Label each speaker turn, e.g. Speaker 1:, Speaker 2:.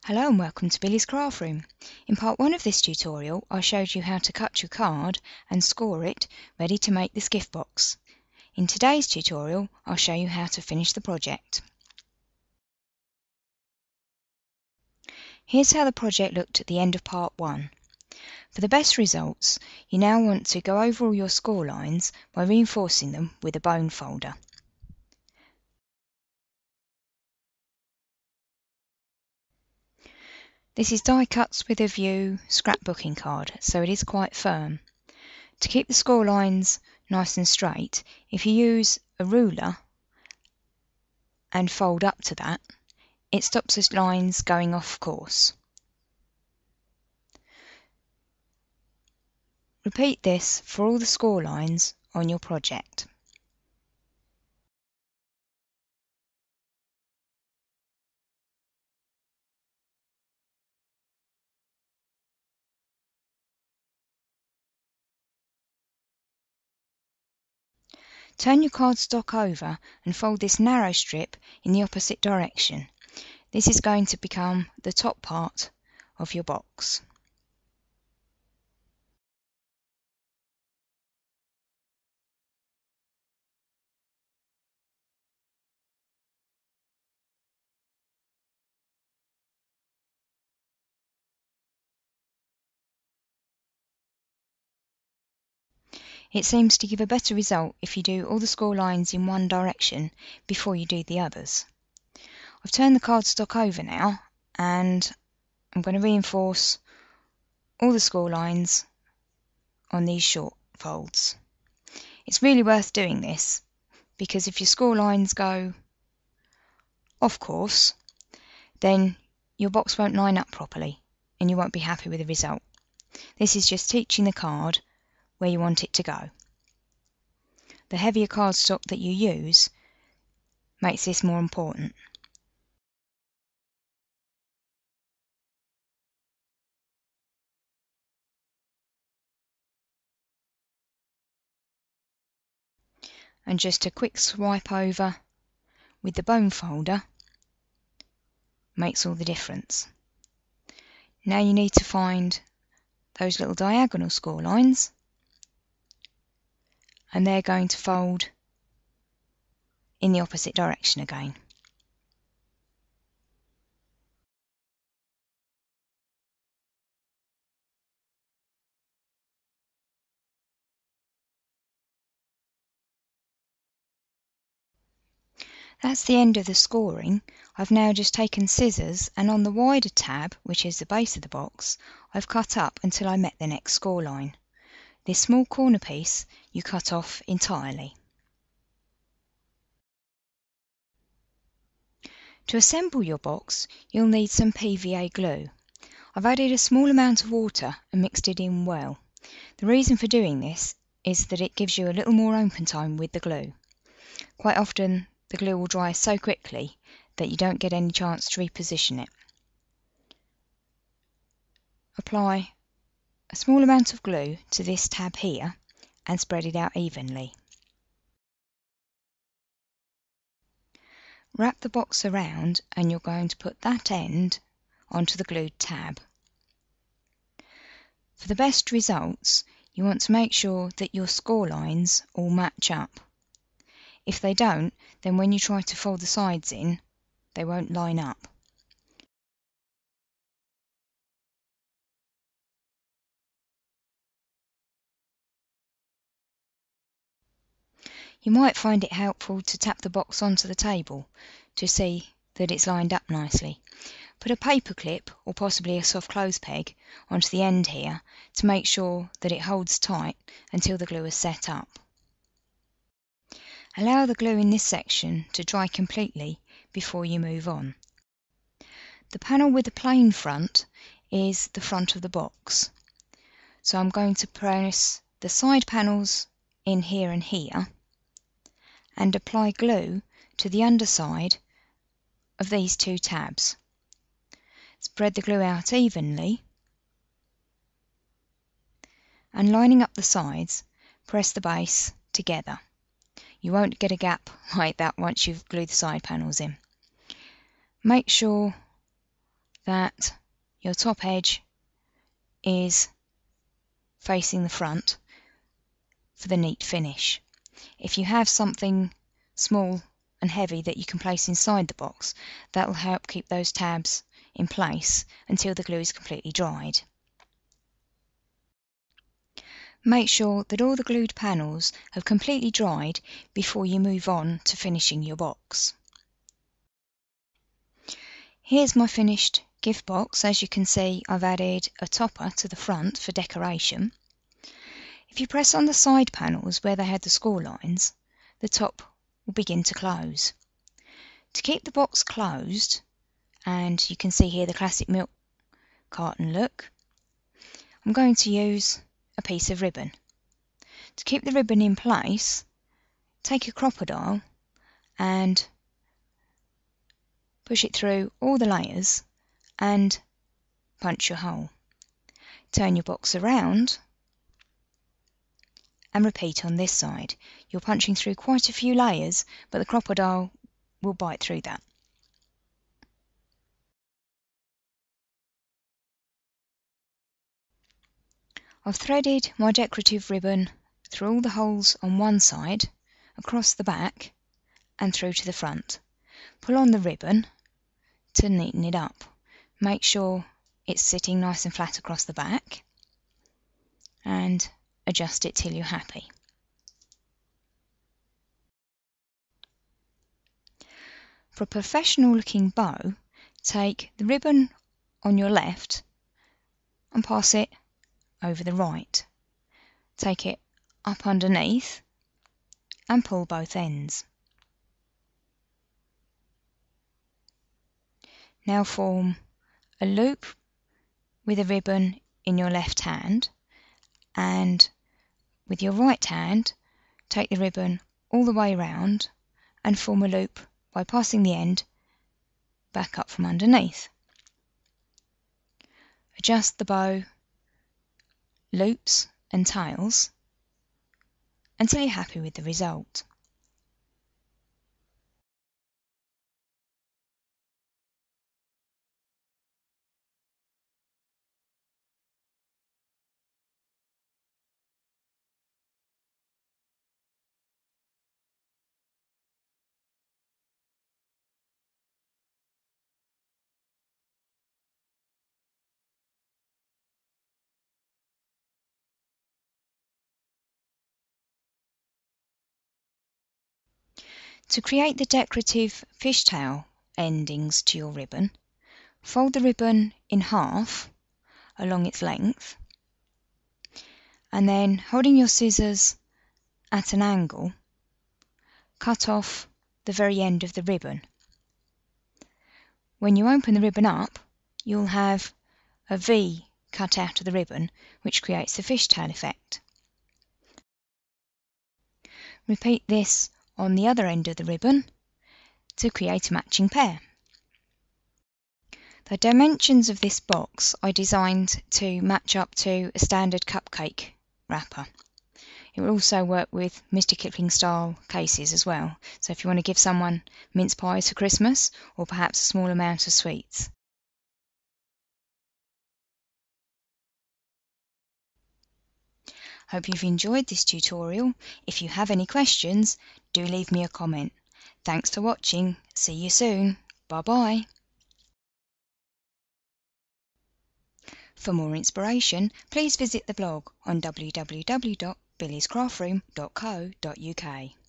Speaker 1: Hello and welcome to Billy's Craft Room. In part 1 of this tutorial I showed you how to cut your card and score it ready to make this gift box. In today's tutorial I'll show you how to finish the project. Here's how the project looked at the end of part 1. For the best results you now want to go over all your score lines by reinforcing them with a bone folder. This is die cuts with a view scrapbooking card, so it is quite firm. To keep the score lines nice and straight, if you use a ruler and fold up to that, it stops the lines going off course. Repeat this for all the score lines on your project. Turn your cardstock over and fold this narrow strip in the opposite direction. This is going to become the top part of your box. It seems to give a better result if you do all the score lines in one direction before you do the others. I've turned the cardstock over now and I'm going to reinforce all the score lines on these short folds. It's really worth doing this because if your score lines go off course, then your box won't line up properly and you won't be happy with the result. This is just teaching the card where you want it to go. The heavier cardstock that you use makes this more important. And just a quick swipe over with the bone folder makes all the difference. Now you need to find those little diagonal score lines, and they're going to fold in the opposite direction again. That's the end of the scoring. I've now just taken scissors and on the wider tab, which is the base of the box, I've cut up until I met the next score line. This small corner piece you cut off entirely. To assemble your box, you'll need some PVA glue. I've added a small amount of water and mixed it in well. The reason for doing this is that it gives you a little more open time with the glue. Quite often the glue will dry so quickly that you don't get any chance to reposition it. Apply a small amount of glue to this tab here and spread it out evenly. Wrap the box around and you're going to put that end onto the glued tab. For the best results, you want to make sure that your score lines all match up. If they don't, then when you try to fold the sides in, they won't line up. You might find it helpful to tap the box onto the table to see that it's lined up nicely. Put a paper clip or possibly a soft clothes peg onto the end here to make sure that it holds tight until the glue is set up. Allow the glue in this section to dry completely before you move on. The panel with the plain front is the front of the box. So I'm going to press the side panels in here and here and apply glue to the underside of these two tabs. Spread the glue out evenly and lining up the sides, press the base together. You won't get a gap like that once you've glued the side panels in. Make sure that your top edge is facing the front for the neat finish. If you have something small and heavy that you can place inside the box, that will help keep those tabs in place until the glue is completely dried. Make sure that all the glued panels have completely dried before you move on to finishing your box. Here's my finished gift box. As you can see, I've added a topper to the front for decoration. If you press on the side panels where they had the score lines, the top will begin to close. To keep the box closed, and you can see here the classic milk carton look, I'm going to use a piece of ribbon. To keep the ribbon in place, take a crocodile and push it through all the layers and punch your hole. Turn your box around and repeat on this side. You're punching through quite a few layers, but the crocodile will bite through that. I've threaded my decorative ribbon through all the holes on one side, across the back and through to the front. Pull on the ribbon to neaten it up. Make sure it's sitting nice and flat across the back and adjust it till you're happy. For a professional looking bow, take the ribbon on your left and pass it over the right. Take it up underneath and pull both ends. Now form a loop with a ribbon in your left hand, and with your right hand take the ribbon all the way round and form a loop by passing the end back up from underneath. Adjust the bow loops and tails until you're happy with the result. To create the decorative fishtail endings to your ribbon, fold the ribbon in half along its length, and then holding your scissors at an angle, cut off the very end of the ribbon. When you open the ribbon up, you'll have a V cut out of the ribbon, which creates the fishtail effect. Repeat this on the other end of the ribbon to create a matching pair. The dimensions of this box I designed to match up to a standard cupcake wrapper. It will also work with Mr. Kipling style cases as well, so if you want to give someone mince pies for Christmas or perhaps a small amount of sweets. Hope you've enjoyed this tutorial. If you have any questions, do leave me a comment. Thanks for watching. See you soon. Bye bye. For more inspiration, please visit the blog on www.billiescraftroom.co.uk.